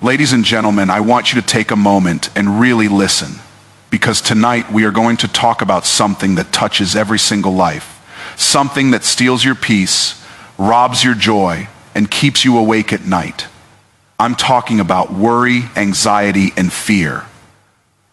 Ladies and gentlemen, I want you to take a moment and really listen, because tonight we are going to talk about something that touches every single life, something that steals your peace, robs your joy, and keeps you awake at night. I'm talking about worry, anxiety, and fear.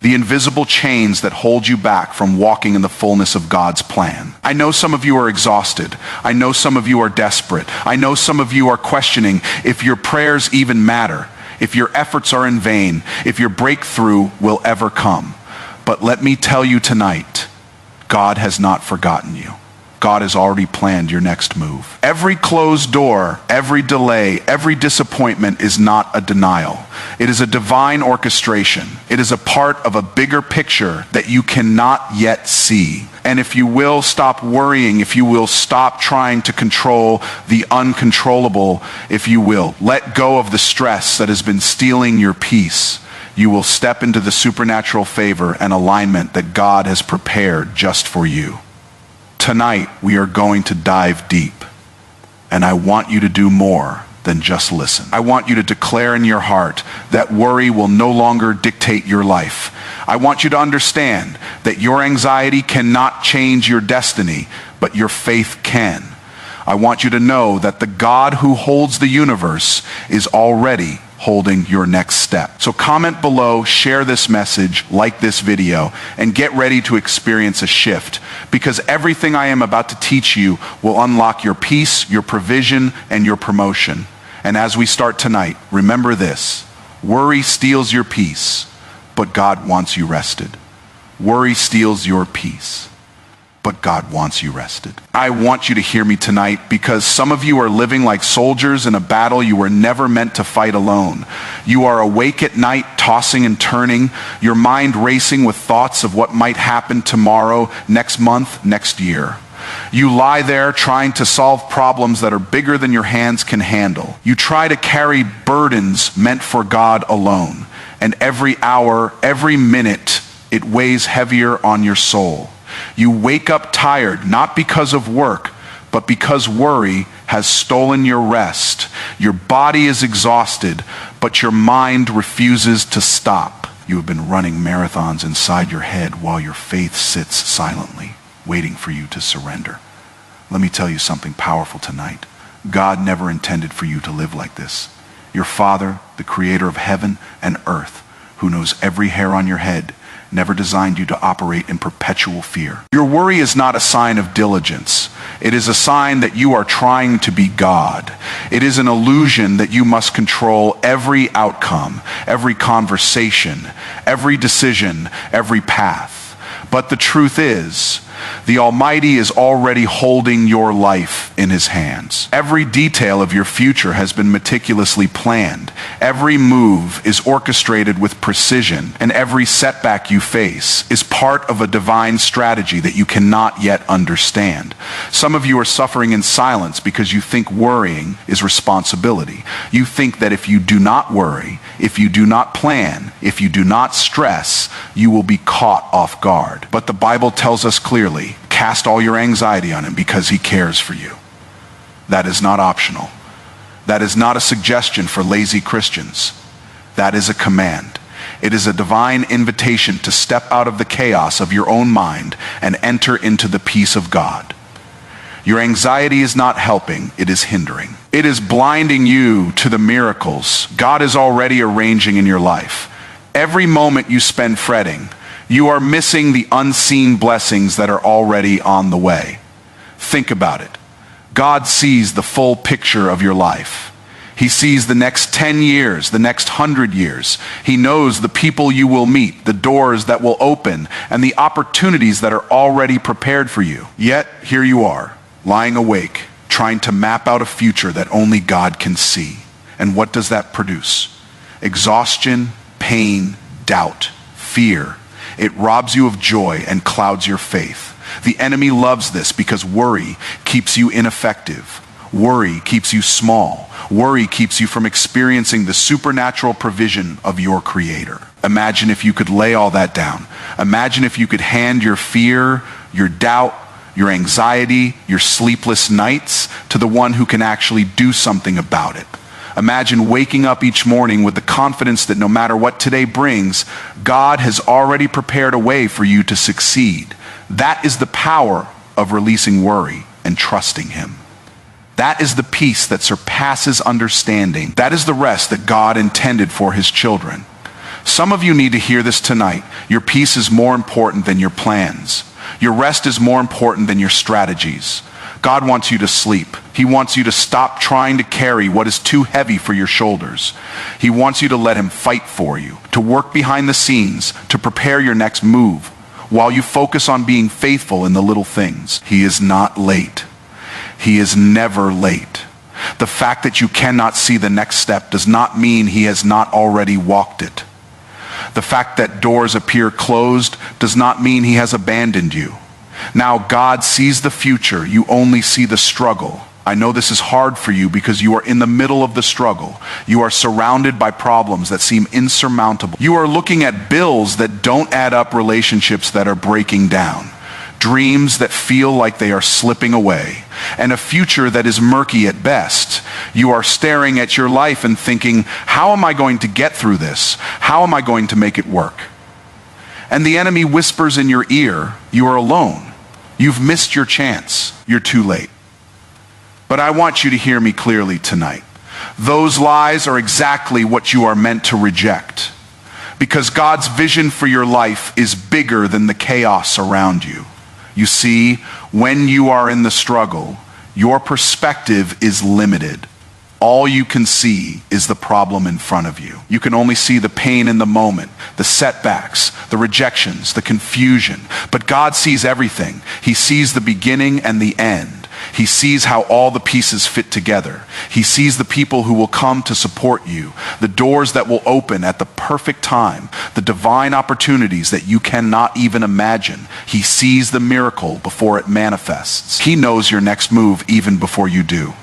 The invisible chains that hold you back from walking in the fullness of God's plan. I know some of you are exhausted. I know some of you are desperate. I know some of you are questioning if your prayers even matter, if your efforts are in vain, if your breakthrough will ever come. But let me tell you tonight, God has not forgotten you. God has already planned your next move. Every closed door, every delay, every disappointment is not a denial. It is a divine orchestration. It is a part of a bigger picture that you cannot yet see. And if you will stop worrying, if you will stop trying to control the uncontrollable, if you will let go of the stress that has been stealing your peace, you will step into the supernatural favor and alignment that God has prepared just for you. Tonight, we are going to dive deep, and I want you to do more than just listen. I want you to declare in your heart that worry will no longer dictate your life. I want you to understand that your anxiety cannot change your destiny, but your faith can. I want you to know that the God who holds the universe is already holding your next step. So comment below, share this message, like this video, and get ready to experience a shift, because everything I am about to teach you will unlock your peace, your provision, and your promotion. And as we start tonight, remember this: worry steals your peace, but God wants you rested. Worry steals your peace, but God wants you rested. I want you to hear me tonight, because some of you are living like soldiers in a battle you were never meant to fight alone. You are awake at night, tossing and turning, your mind racing with thoughts of what might happen tomorrow, next month, next year. You lie there trying to solve problems that are bigger than your hands can handle. You try to carry burdens meant for God alone, and every hour, every minute, it weighs heavier on your soul. You wake up tired, not because of work, but because worry has stolen your rest. Your body is exhausted, but your mind refuses to stop. You have been running marathons inside your head while your faith sits silently, waiting for you to surrender. Let me tell you something powerful tonight. God never intended for you to live like this. Your Father, the creator of heaven and earth, who knows every hair on your head, never designed you to operate in perpetual fear. Your worry is not a sign of diligence. It is a sign that you are trying to be God. It is an illusion that you must control every outcome, every conversation, every decision, every path. But the truth is, the Almighty is already holding your life in His hands. Every detail of your future has been meticulously planned. Every move is orchestrated with precision, and every setback you face is part of a divine strategy that you cannot yet understand. Some of you are suffering in silence because you think worrying is responsibility. You think that if you do not worry, if you do not plan, if you do not stress, you will be caught off guard. But the Bible tells us clearly, cast all your anxiety on Him because He cares for you. That is not optional. That is not a suggestion for lazy Christians. That is a command. It is a divine invitation to step out of the chaos of your own mind and enter into the peace of God. Your anxiety is not helping, it is hindering. It is blinding you to the miracles God is already arranging in your life. Every moment you spend fretting, you are missing the unseen blessings that are already on the way. Think about it. God sees the full picture of your life. He sees the next 10 years, the next 100 years. He knows the people you will meet, the doors that will open, and the opportunities that are already prepared for you. Yet, here you are, lying awake, trying to map out a future that only God can see. And what does that produce? Exhaustion, pain, doubt, fear. It robs you of joy and clouds your faith. The enemy loves this because worry keeps you ineffective. Worry keeps you small. Worry keeps you from experiencing the supernatural provision of your Creator. Imagine if you could lay all that down. Imagine if you could hand your fear, your doubt, your anxiety, your sleepless nights to the one who can actually do something about it. Imagine waking up each morning with the confidence that no matter what today brings, God has already prepared a way for you to succeed. That is the power of releasing worry and trusting Him. That is the peace that surpasses understanding. That is the rest that God intended for His children. Some of you need to hear this tonight. Your peace is more important than your plans. Your rest is more important than your strategies. God wants you to sleep. He wants you to stop trying to carry what is too heavy for your shoulders. He wants you to let Him fight for you, to work behind the scenes, to prepare your next move, while you focus on being faithful in the little things. He is not late. He is never late. The fact that you cannot see the next step does not mean He has not already walked it. The fact that doors appear closed does not mean He has abandoned you. Now God sees the future. You only see the struggle. I know this is hard for you because you are in the middle of the struggle. You are surrounded by problems that seem insurmountable. You are looking at bills that don't add up, relationships that are breaking down, dreams that feel like they are slipping away, and a future that is murky at best. You are staring at your life and thinking, how am I going to get through this? How am I going to make it work? And the enemy whispers in your ear, you are alone. You've missed your chance. You're too late. But I want you to hear me clearly tonight. Those lies are exactly what you are meant to reject, because God's vision for your life is bigger than the chaos around you. You see, when you are in the struggle, your perspective is limited. All you can see is the problem in front of you. You can only see the pain in the moment, the setbacks, the rejections, the confusion. But God sees everything. He sees the beginning and the end. He sees how all the pieces fit together. He sees the people who will come to support you, the doors that will open at the perfect time, the divine opportunities that you cannot even imagine. He sees the miracle before it manifests. He knows your next move even before you do.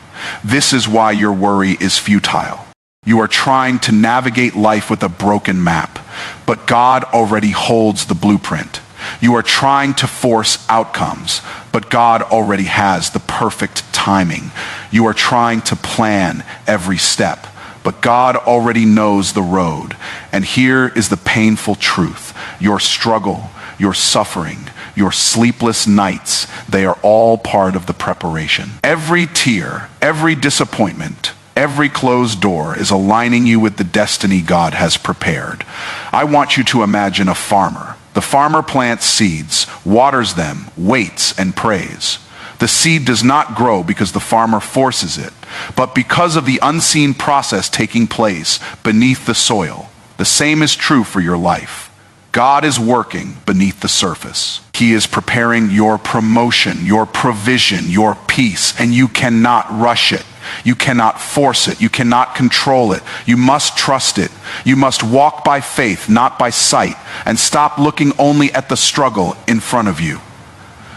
This is why your worry is futile. You are trying to navigate life with a broken map, but God already holds the blueprint. You are trying to force outcomes, but God already has the perfect timing. You are trying to plan every step, but God already knows the road. And here is the painful truth. Your struggle, your suffering, your sleepless nights, they are all part of the preparation. Every tear, every disappointment, every closed door is aligning you with the destiny God has prepared. I want you to imagine a farmer. The farmer plants seeds, waters them, waits, and prays. The seed does not grow because the farmer forces it, but because of the unseen process taking place beneath the soil. The same is true for your life. God is working beneath the surface. He is preparing your promotion, your provision, your peace, and you cannot rush it. You cannot force it. You cannot control it. You must trust it. You must walk by faith, not by sight, and stop looking only at the struggle in front of you.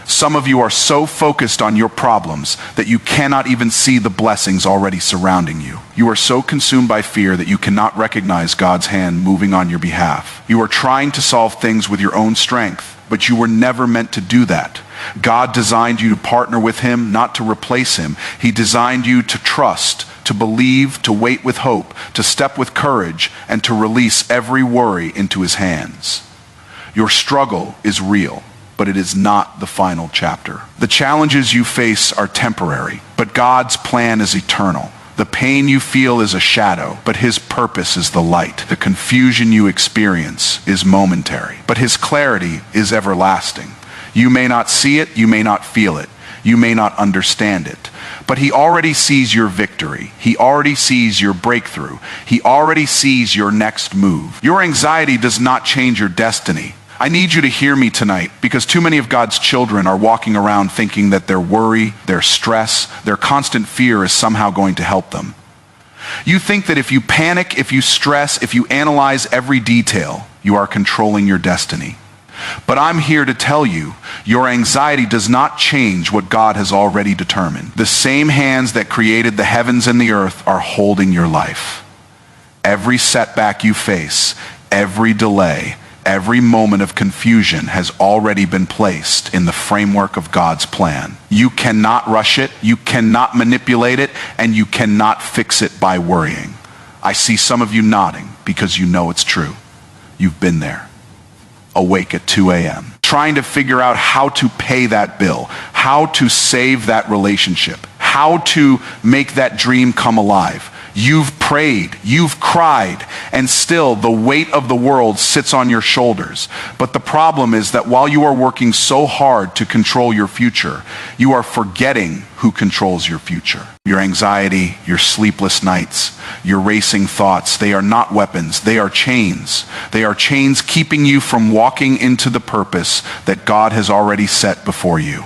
Some of you are so focused on your problems that you cannot even see the blessings already surrounding you. You are so consumed by fear that you cannot recognize God's hand moving on your behalf. You are trying to solve things with your own strength, but you were never meant to do that. God designed you to partner with Him, not to replace Him. He designed you to trust, to believe, to wait with hope, to step with courage, and to release every worry into His hands. Your struggle is real, but it is not the final chapter. The challenges you face are temporary, but God's plan is eternal. The pain you feel is a shadow, but His purpose is the light. The confusion you experience is momentary, but His clarity is everlasting. You may not see it, you may not feel it, you may not understand it, but He already sees your victory. He already sees your breakthrough. He already sees your next move. Your anxiety does not change your destiny. I need you to hear me tonight, because too many of God's children are walking around thinking that their worry, their stress, their constant fear is somehow going to help them. You think that if you panic, if you stress, if you analyze every detail, you are controlling your destiny. But I'm here to tell you, your anxiety does not change what God has already determined. The same hands that created the heavens and the earth are holding your life. Every setback you face, every delay, every moment of confusion has already been placed in the framework of God's plan. You cannot rush it, you cannot manipulate it, and you cannot fix it by worrying. I see some of you nodding because you know it's true. You've been there. Awake at 2 a.m. trying to figure out how to pay that bill, how to save that relationship, how to make that dream come alive. You've prayed, you've cried, and still the weight of the world sits on your shoulders. But the problem is that while you are working so hard to control your future, you are forgetting who controls your future. Your anxiety, your sleepless nights, your racing thoughts, they are not weapons, they are chains. They are chains keeping you from walking into the purpose that God has already set before you.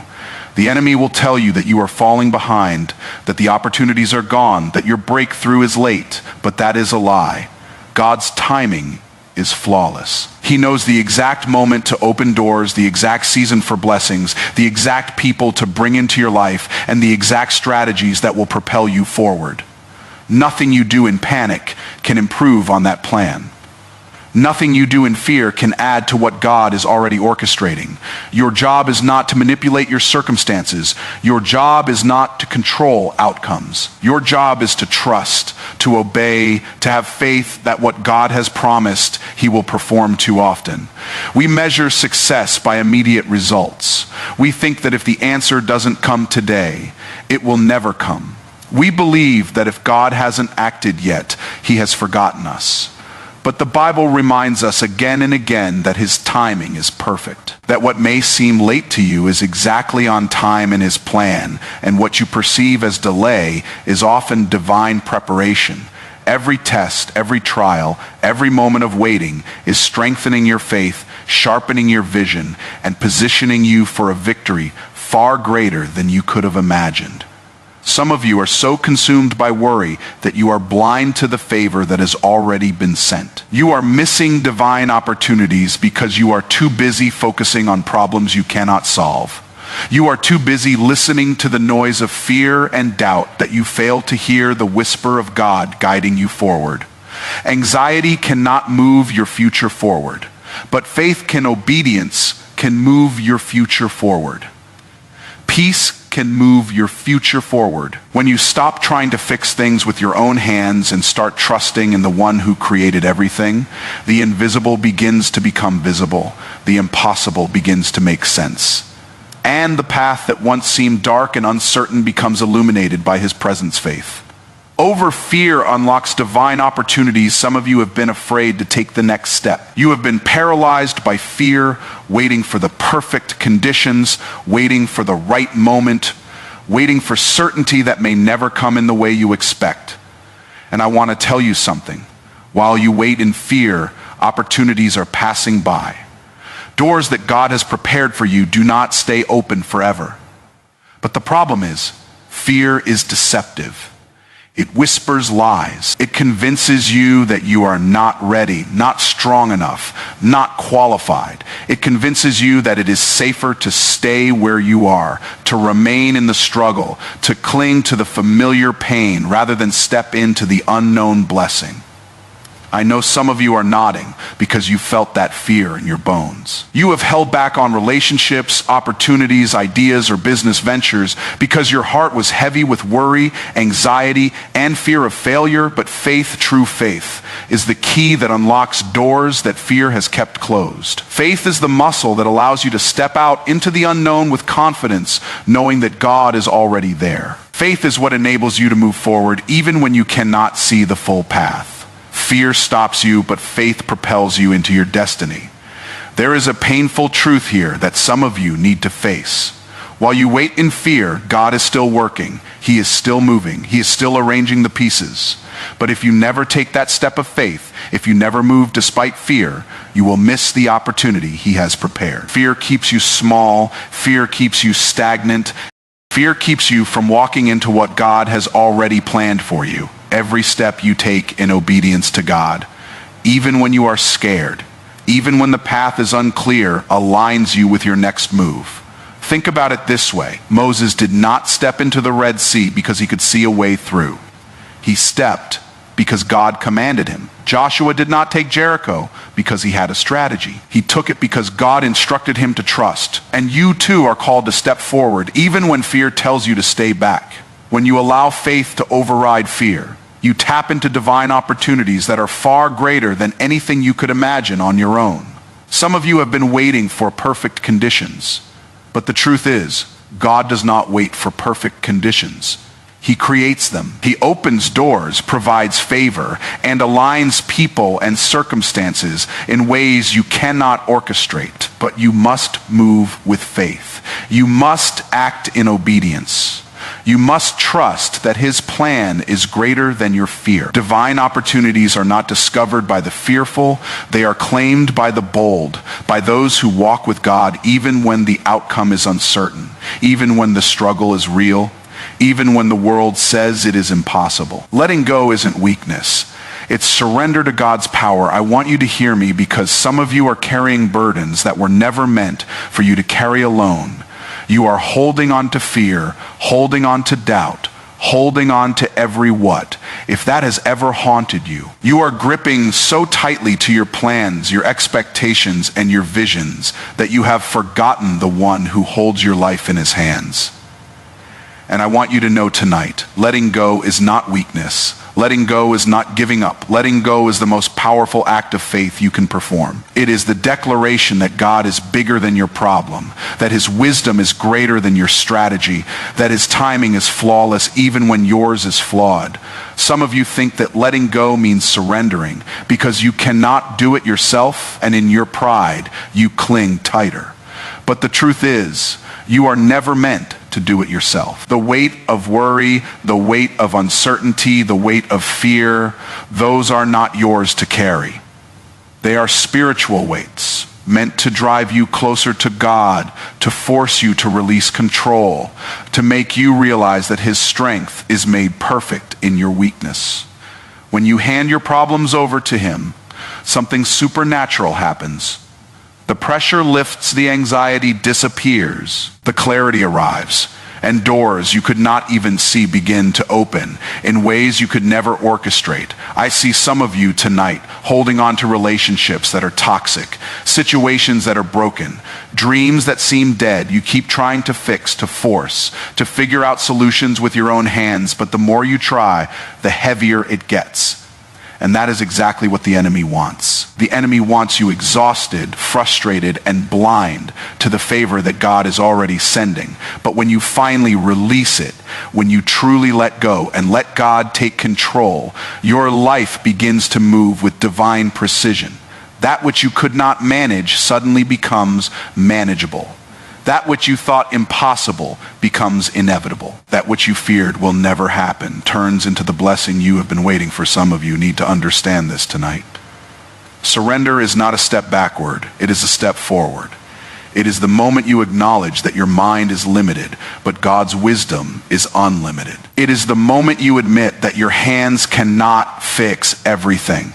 The enemy will tell you that you are falling behind, that the opportunities are gone, that your breakthrough is late, but that is a lie. God's timing is flawless. He knows the exact moment to open doors, the exact season for blessings, the exact people to bring into your life, and the exact strategies that will propel you forward. Nothing you do in panic can improve on that plan. Nothing you do in fear can add to what God is already orchestrating. Your job is not to manipulate your circumstances. Your job is not to control outcomes. Your job is to trust, to obey, to have faith that what God has promised, He will perform too often. We measure success by immediate results. We think that if the answer doesn't come today, it will never come. We believe that if God hasn't acted yet, He has forgotten us. But the Bible reminds us again and again that His timing is perfect, that what may seem late to you is exactly on time in His plan, and what you perceive as delay is often divine preparation. Every test, every trial, every moment of waiting is strengthening your faith, sharpening your vision, and positioning you for a victory far greater than you could have imagined. Some of you are so consumed by worry that you are blind to the favor that has already been sent. You are missing divine opportunities because you are too busy focusing on problems you cannot solve. You are too busy listening to the noise of fear and doubt that you fail to hear the whisper of God guiding you forward. Anxiety cannot move your future forward, but obedience can move your future forward. Peace can move your future forward when you stop trying to fix things with your own hands and start trusting in the one who created everything. The invisible begins to become visible. The impossible begins to make sense. And the path that once seemed dark and uncertain becomes illuminated by His presence faith. Over fear unlocks divine opportunities. Some of you have been afraid to take the next step. You have been paralyzed by fear, waiting for the perfect conditions, waiting for the right moment, waiting for certainty that may never come in the way you expect. And I want to tell you something. While you wait in fear, opportunities are passing by. Doors that God has prepared for you do not stay open forever. But the problem is, fear is deceptive. It whispers lies. It convinces you that you are not ready, not strong enough, not qualified. It convinces you that it is safer to stay where you are, to remain in the struggle, to cling to the familiar pain rather than step into the unknown blessing. I know some of you are nodding because you felt that fear in your bones. You have held back on relationships, opportunities, ideas, or business ventures because your heart was heavy with worry, anxiety, and fear of failure, but faith, true faith, is the key that unlocks doors that fear has kept closed. Faith is the muscle that allows you to step out into the unknown with confidence, knowing that God is already there. Faith is what enables you to move forward even when you cannot see the full path. Fear stops you, but faith propels you into your destiny. There is a painful truth here that some of you need to face. While you wait in fear, God is still working. He is still moving. He is still arranging the pieces. But if you never take that step of faith, if you never move despite fear, you will miss the opportunity He has prepared. Fear keeps you small. Fear keeps you stagnant. Fear keeps you from walking into what God has already planned for you. Every step you take in obedience to God, even when you are scared, even when the path is unclear, aligns you with your next move. Think about it this way. Moses did not step into the Red Sea because he could see a way through. He stepped because God commanded him. Joshua did not take Jericho because he had a strategy. He took it because God instructed him to trust. And you too are called to step forward, even when fear tells you to stay back. When you allow faith to override fear, you tap into divine opportunities that are far greater than anything you could imagine on your own. Some of you have been waiting for perfect conditions, but the truth is, God does not wait for perfect conditions. He creates them. He opens doors, provides favor, and aligns people and circumstances in ways you cannot orchestrate. But you must move with faith. You must act in obedience. You must trust that His plan is greater than your fear. Divine opportunities are not discovered by the fearful. They are claimed by the bold, by those who walk with God even when the outcome is uncertain, even when the struggle is real, even when the world says it is impossible. Letting go isn't weakness. It's surrender to God's power. I want you to hear me, because some of you are carrying burdens that were never meant for you to carry alone. You are holding on to fear, holding on to doubt, holding on to every what. If that has ever haunted you, you are gripping so tightly to your plans, your expectations, and your visions that you have forgotten the one who holds your life in His hands. And I want you to know tonight, letting go is not weakness. Letting go is not giving up. Letting go is the most powerful act of faith you can perform. It is the declaration that God is bigger than your problem, that His wisdom is greater than your strategy, that His timing is flawless even when yours is flawed. Some of you think that letting go means surrendering because you cannot do it yourself, and in your pride, you cling tighter. But the truth is, you are never meant to do it yourself. The weight of worry, the weight of uncertainty, the weight of fear, those are not yours to carry. They are spiritual weights meant to drive you closer to God, to force you to release control, to make you realize that His strength is made perfect in your weakness. When you hand your problems over to Him, something supernatural happens. The pressure lifts, the anxiety disappears, the clarity arrives, and doors you could not even see begin to open in ways you could never orchestrate. I see some of you tonight holding on to relationships that are toxic, situations that are broken, dreams that seem dead. You keep trying to fix, to force, to figure out solutions with your own hands, but the more you try, the heavier it gets. And that is exactly what the enemy wants. The enemy wants you exhausted, frustrated, and blind to the favor that God is already sending. But when you finally release it, when you truly let go and let God take control, your life begins to move with divine precision. That which you could not manage suddenly becomes manageable. That which you thought impossible becomes inevitable. That which you feared will never happen turns into the blessing you have been waiting for. Some of you need to understand this tonight. Surrender is not a step backward. It is a step forward. It is the moment you acknowledge that your mind is limited, but God's wisdom is unlimited. It is the moment you admit that your hands cannot fix everything,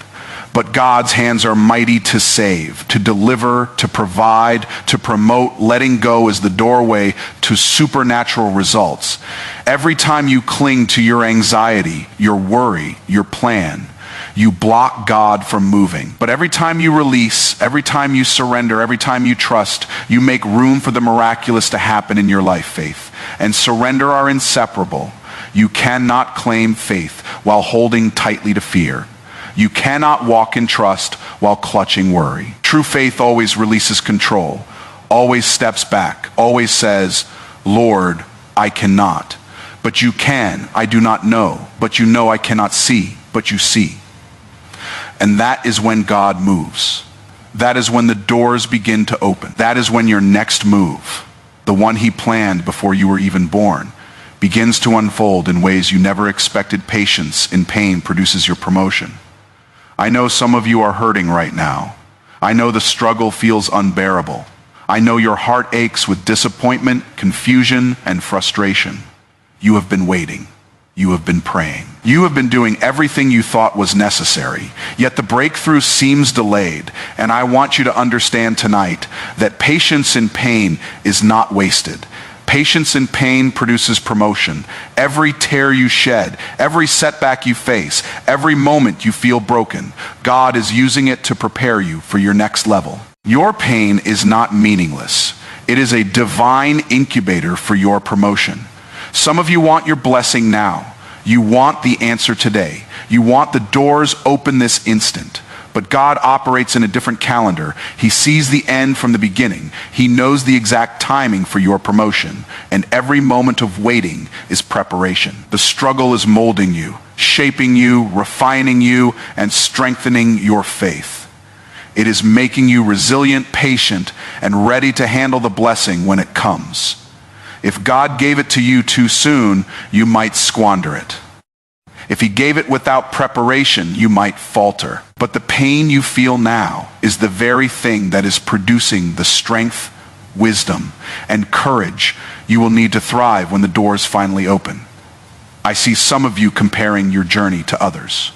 but God's hands are mighty to save, to deliver, to provide, to promote. Letting go is the doorway to supernatural results. Every time you cling to your anxiety, your worry, your plan, you block God from moving. But every time you release, every time you surrender, every time you trust, you make room for the miraculous to happen in your life. Faith and surrender are inseparable. You cannot claim faith while holding tightly to fear. You cannot walk in trust while clutching worry. True faith always releases control, always steps back, always says, Lord, I cannot. But you can. I do not know. But you know I cannot see. But you see. And that is when God moves. That is when the doors begin to open. That is when your next move, the one He planned before you were even born, begins to unfold in ways you never expected. Patience in pain produces your promotion. I know some of you are hurting right now. I know the struggle feels unbearable. I know your heart aches with disappointment, confusion, and frustration. You have been waiting. You have been praying. You have been doing everything you thought was necessary, yet the breakthrough seems delayed. And I want you to understand tonight that patience in pain is not wasted. Patience in pain produces promotion. Every tear you shed, every setback you face, every moment you feel broken, God is using it to prepare you for your next level. Your pain is not meaningless. It is a divine incubator for your promotion. Some of you want your blessing now. You want the answer today. You want the doors open this instant. But God operates in a different calendar. He sees the end from the beginning. He knows the exact timing for your promotion. And every moment of waiting is preparation. The struggle is molding you, shaping you, refining you, and strengthening your faith. It is making you resilient, patient, and ready to handle the blessing when it comes. If God gave it to you too soon, you might squander it. If he gave it without preparation, you might falter. But the pain you feel now is the very thing that is producing the strength, wisdom, and courage you will need to thrive when the doors finally open. I see some of you comparing your journey to others.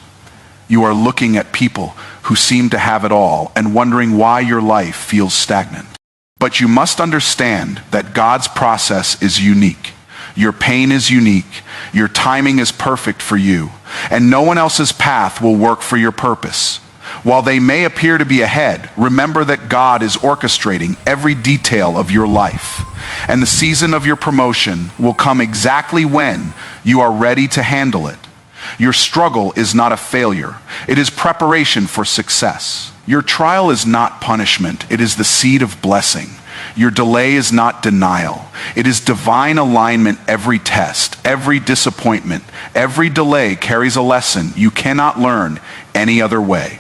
You are looking at people who seem to have it all and wondering why your life feels stagnant. But you must understand that God's process is unique. Your pain is unique. Your timing is perfect for you. And no one else's path will work for your purpose. While they may appear to be ahead, remember that God is orchestrating every detail of your life. And the season of your promotion will come exactly when you are ready to handle it. Your struggle is not a failure. It is preparation for success. Your trial is not punishment. It is the seed of blessing. Your delay is not denial. It is divine alignment. Every test, every disappointment, every delay carries a lesson you cannot learn any other way.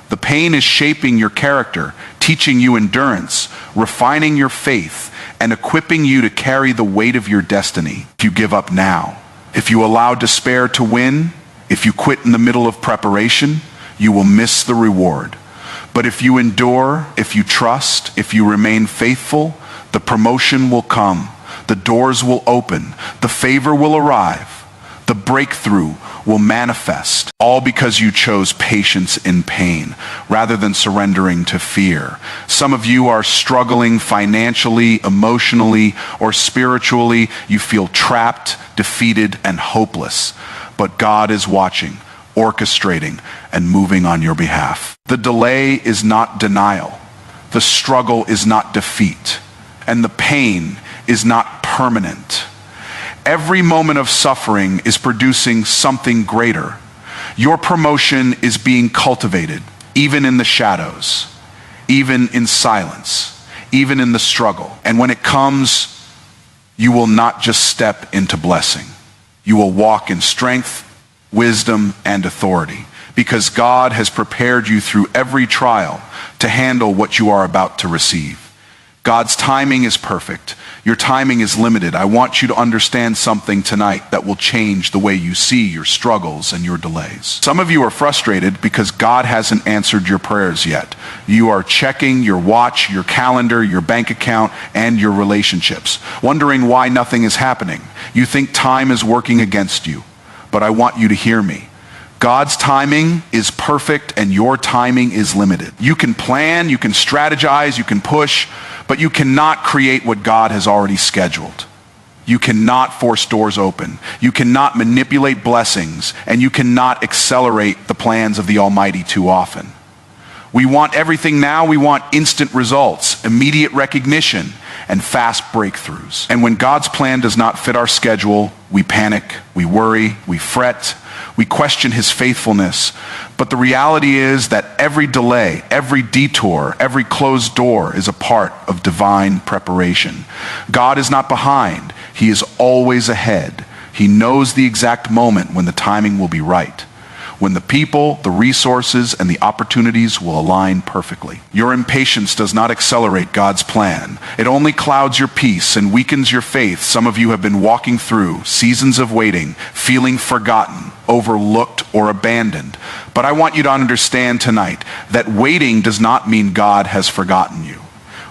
The pain is shaping your character, teaching you endurance, refining your faith, and equipping you to carry the weight of your destiny. If you give up now, if you allow despair to win, if you quit in the middle of preparation, you will miss the reward. But if you endure, if you trust, if you remain faithful, the promotion will come, the doors will open, the favor will arrive, the breakthrough will manifest, all because you chose patience in pain rather than surrendering to fear. Some of you are struggling financially, emotionally, or spiritually. You feel trapped, defeated, and hopeless. But God is watching, orchestrating, and moving on your behalf. The delay is not denial. The struggle is not defeat. And the pain is not permanent. Every moment of suffering is producing something greater. Your promotion is being cultivated, even in the shadows, even in silence, even in the struggle. And when it comes, you will not just step into blessing. You will walk in strength, wisdom, and authority, because God has prepared you through every trial to handle what you are about to receive. God's timing is perfect. Your timing is limited. I want you to understand something tonight that will change the way you see your struggles and your delays. Some of you are frustrated because God hasn't answered your prayers yet. You are checking your watch, your calendar, your bank account, and your relationships, wondering why nothing is happening. You think time is working against you. But I want you to hear me. God's timing is perfect and your timing is limited. You can plan, you can strategize, you can push, but you cannot create what God has already scheduled. You cannot force doors open. You cannot manipulate blessings, and you cannot accelerate the plans of the Almighty too often. We want everything now. We want instant results, immediate recognition, and fast breakthroughs. And when God's plan does not fit our schedule, we panic, we worry, we fret, we question his faithfulness. But the reality is that every delay, every detour, every closed door is a part of divine preparation. God is not behind. He is always ahead. He knows the exact moment when the timing will be right, when the people, the resources, and the opportunities will align perfectly. Your impatience does not accelerate God's plan. It only clouds your peace and weakens your faith. Some of you have been walking through seasons of waiting, feeling forgotten, overlooked, or abandoned. But I want you to understand tonight that waiting does not mean God has forgotten you.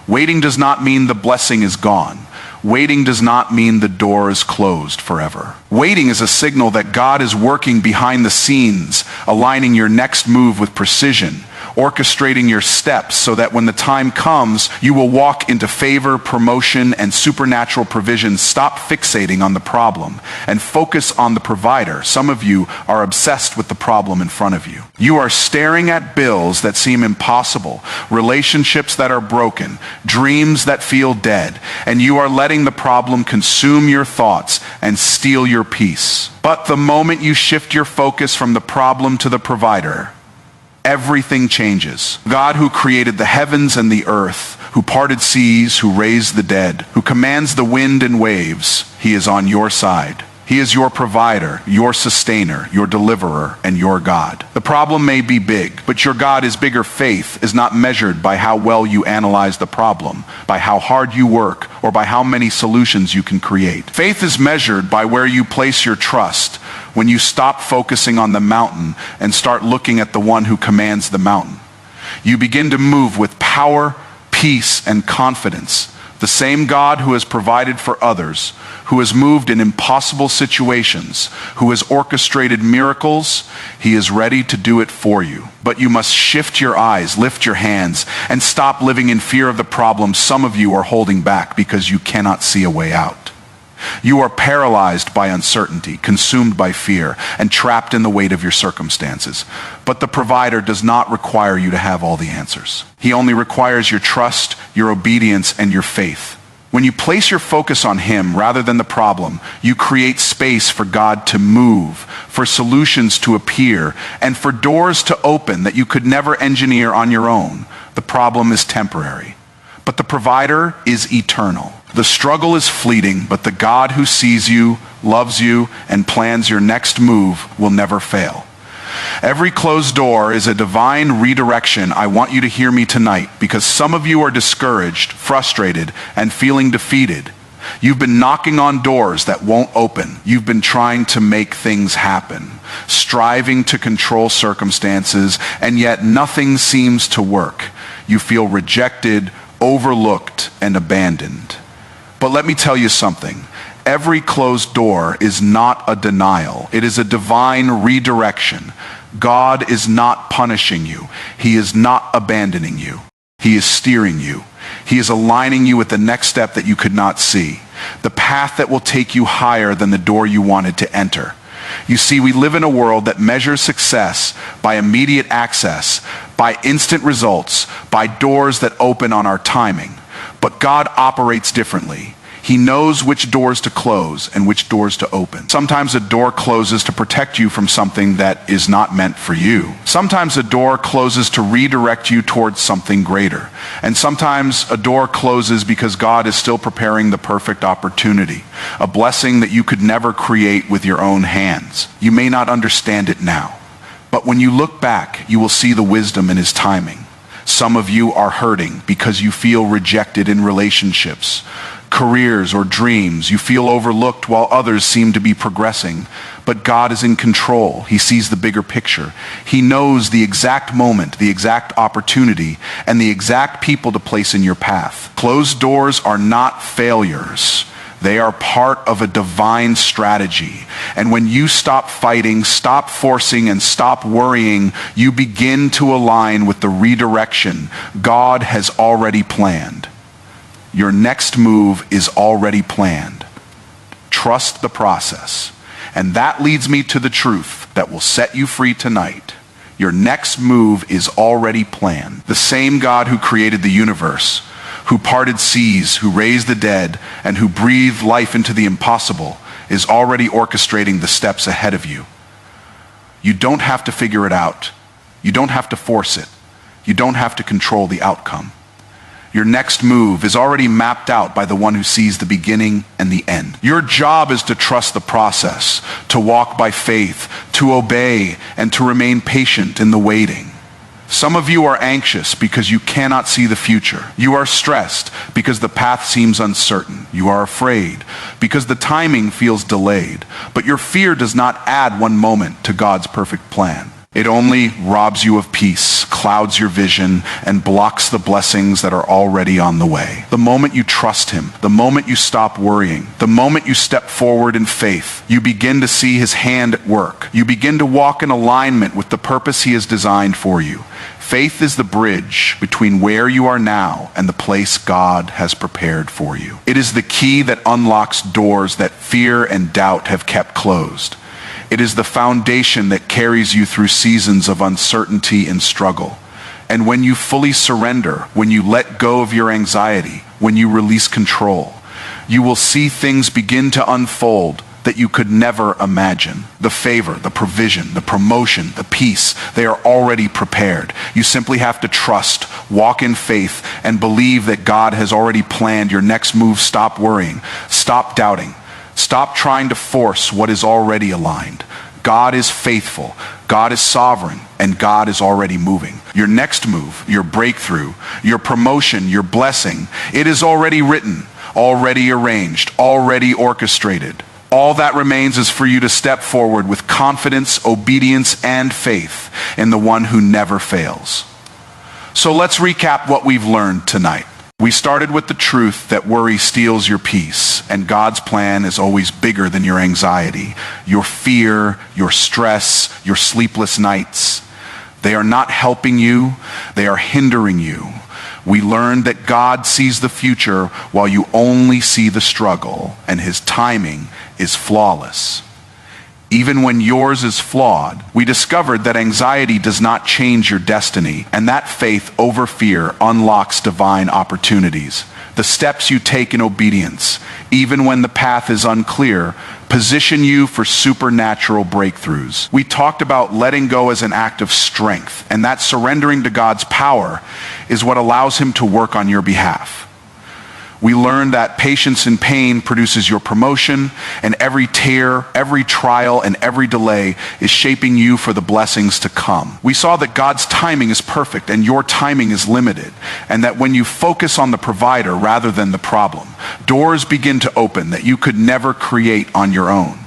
Waiting does not mean the blessing is gone. Waiting does not mean the door is closed forever. Waiting is a signal that God is working behind the scenes, aligning your next move with precision, orchestrating your steps so that when the time comes, you will walk into favor, promotion, and supernatural provision. Stop fixating on the problem and focus on the provider. Some of you are obsessed with the problem in front of you. You are staring at bills that seem impossible, relationships that are broken, dreams that feel dead, and you are letting the problem consume your thoughts and steal your peace. But the moment you shift your focus from the problem to the provider, everything changes. God, who created the heavens and the earth, who parted seas, who raised the dead, who commands the wind and waves, he is on your side. He is your provider, your sustainer, your deliverer, and your God. The problem may be big, but your God is bigger. Faith is not measured by how well you analyze the problem, by how hard you work, or by how many solutions you can create. Faith is measured by where you place your trust when you stop focusing on the mountain and start looking at the one who commands the mountain. You begin to move with power, peace, and confidence. The same God who has provided for others, who has moved in impossible situations, who has orchestrated miracles, he is ready to do it for you. But you must shift your eyes, lift your hands, and stop living in fear of the problem some of you are holding back because you cannot see a way out. You are paralyzed by uncertainty, consumed by fear, and trapped in the weight of your circumstances. But the provider does not require you to have all the answers. He only requires your trust, your obedience, and your faith. When you place your focus on him rather than the problem, you create space for God to move, for solutions to appear, and for doors to open that you could never engineer on your own. The problem is temporary, but the provider is eternal. The struggle is fleeting, but the God who sees you, loves you, and plans your next move will never fail. Every closed door is a divine redirection. I want you to hear me tonight, because some of you are discouraged, frustrated, and feeling defeated. You've been knocking on doors that won't open. You've been trying to make things happen, striving to control circumstances, and yet nothing seems to work. You feel rejected, overlooked, and abandoned. But let me tell you something. Every closed door is not a denial. It is a divine redirection. God is not punishing you. He is not abandoning you. He is steering you. He is aligning you with the next step that you could not see, the path that will take you higher than the door you wanted to enter. You see, we live in a world that measures success by immediate access, by instant results, by doors that open on our timing. But God operates differently. He knows which doors to close and which doors to open. Sometimes a door closes to protect you from something that is not meant for you. Sometimes a door closes to redirect you towards something greater. And sometimes a door closes because God is still preparing the perfect opportunity, a blessing that you could never create with your own hands. You may not understand it now, but when you look back, you will see the wisdom in his timing. Some of you are hurting because you feel rejected in relationships, careers, or dreams. You feel overlooked while others seem to be progressing. But God is in control. He sees the bigger picture. He knows the exact moment, the exact opportunity, and the exact people to place in your path. Closed doors are not failures. They are part of a divine strategy. And when you stop fighting, stop forcing, and stop worrying, you begin to align with the redirection God has already planned. Your next move is already planned. Trust the process. And that leads me to the truth that will set you free tonight. Your next move is already planned. The same God who created the universe, who parted seas, who raised the dead, and who breathed life into the impossible, is already orchestrating the steps ahead of you. You don't have to figure it out. You don't have to force it. You don't have to control the outcome. Your next move is already mapped out by the one who sees the beginning and the end. Your job is to trust the process, to walk by faith, to obey, and to remain patient in the waiting. Some of you are anxious because you cannot see the future. You are stressed because the path seems uncertain. You are afraid because the timing feels delayed. But your fear does not add one moment to God's perfect plan. It only robs you of peace, clouds your vision, and blocks the blessings that are already on the way. The moment you trust him, the moment you stop worrying, the moment you step forward in faith, you begin to see his hand at work. You begin to walk in alignment with the purpose he has designed for you. Faith is the bridge between where you are now and the place God has prepared for you. It is the key that unlocks doors that fear and doubt have kept closed. It is the foundation that carries you through seasons of uncertainty and struggle. And when you fully surrender, when you let go of your anxiety, when you release control, you will see things begin to unfold that you could never imagine. The favor, the provision, the promotion, the peace, they are already prepared. You simply have to trust, walk in faith, and believe that God has already planned your next move. Stop worrying. Stop doubting. Stop trying to force what is already aligned. God is faithful. God is sovereign, and God is already moving. Your next move, your breakthrough, your promotion, your blessing, it is already written, already arranged, already orchestrated. All that remains is for you to step forward with confidence, obedience, and faith in the one who never fails. So let's recap what we've learned tonight. We started with the truth that worry steals your peace, and God's plan is always bigger than your anxiety, your fear, your stress, your sleepless nights. They are not helping you, they are hindering you. We learned that God sees the future while you only see the struggle, and his timing is flawless. Even when yours is flawed, we discovered that anxiety does not change your destiny, and that faith over fear unlocks divine opportunities. The steps you take in obedience, even when the path is unclear, position you for supernatural breakthroughs. We talked about letting go as an act of strength, and that surrendering to God's power is what allows him to work on your behalf. We learned that patience in pain produces your promotion, and every tear, every trial, and every delay is shaping you for the blessings to come. We saw that God's timing is perfect and your timing is limited, and that when you focus on the provider rather than the problem, doors begin to open that you could never create on your own.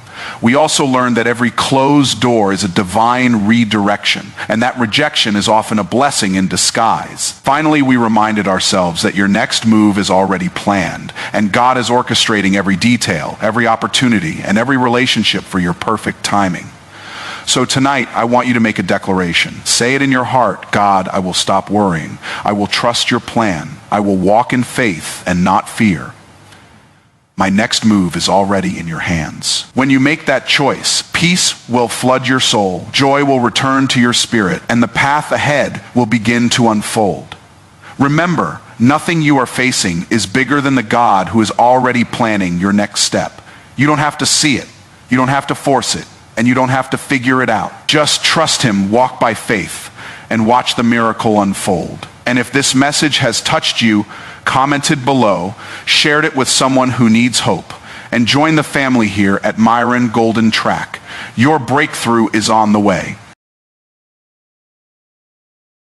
We also learned that every closed door is a divine redirection, and that rejection is often a blessing in disguise. Finally, we reminded ourselves that your next move is already planned, and God is orchestrating every detail, every opportunity, and every relationship for your perfect timing. So tonight, I want you to make a declaration. Say it in your heart: God, I will stop worrying. I will trust your plan. I will walk in faith and not fear. My next move is already in your hands. When you make that choice, peace will flood your soul, joy will return to your spirit, and the path ahead will begin to unfold. Remember, nothing you are facing is bigger than the God who is already planning your next step. You don't have to see it, you don't have to force it, and you don't have to figure it out. Just trust him, walk by faith, and watch the miracle unfold. And if this message has touched you, commented below, shared it with someone who needs hope, and join the family here at Myron Golden Track. Your breakthrough is on the way.